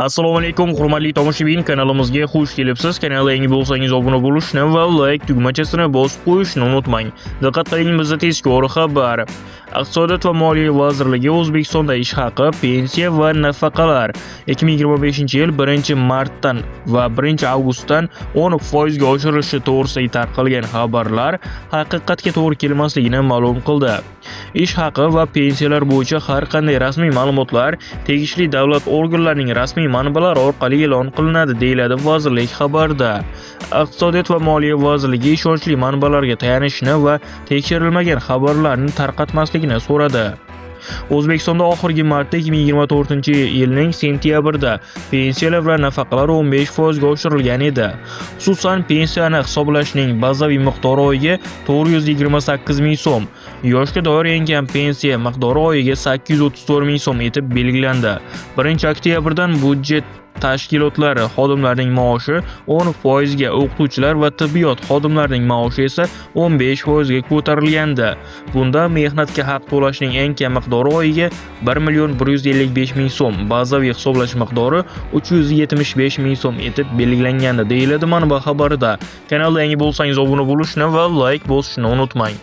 Assalomu alaykum, hurmatli tomoshabin, kanalimizga xush kelibsiz. Kanalga yangi bo'lsangiz obuna bo'lishni va like tugmachasini bosib qo'yishni unutmang. Diqqat qiling, bizda tezkor xabar. Iqtisodiyot va moliya vazirligi O'zbekistonda ish haqi, pensiya va nafaqalar 2025-yil 1-martdan va 1-avgustdan 10% ga oshirilishi to'g'risida tarqalgan xabarlar haqiqatga to'g'ri kelmasligini ma'lum qildi. Ish haqi va pensiyalar bo'yicha har qanday rasmiy ma'lumotlar tegishli davlat organlarining rasmiy manbalari orqali e'lon qilinadi, deyiladi vazirlik xabarida. Iqtisodiyot va moliya vazirligi ishonchli manbalarga tayanishni va tekshirilmagan xabarlarni tarqatmaslikni so'radi. O'zbekistonda oxirgi marta 2024-yilning sentyabrida pensiyalar va nafaqalar 15% ga oshirilgan edi. Xususan, pensiyani hisoblashning bazaviy miqdori oyiga 428 ming so'm, yoshga doir eng kam pensiya miqdori oyiga 834 ming so'm etib belgilandi. 1-oktyabrdan budjet tashkilotlari xodimlarining maoshi 10% ga, o'qituvchilar va tibbiyot xodimlarining maoshi esa 15% ga ko'tarilgandi. Bunda mehnatga haq to'lashning eng kam miqdori oyiga 1,155 ming so'm, bazaviy hisoblash miqdori 375 ming so'm etib belgilangandi, deyiladi manba xabarida. Kanalga yangi bo'lsangiz obuna bo'lishni va like bosishni unutmang.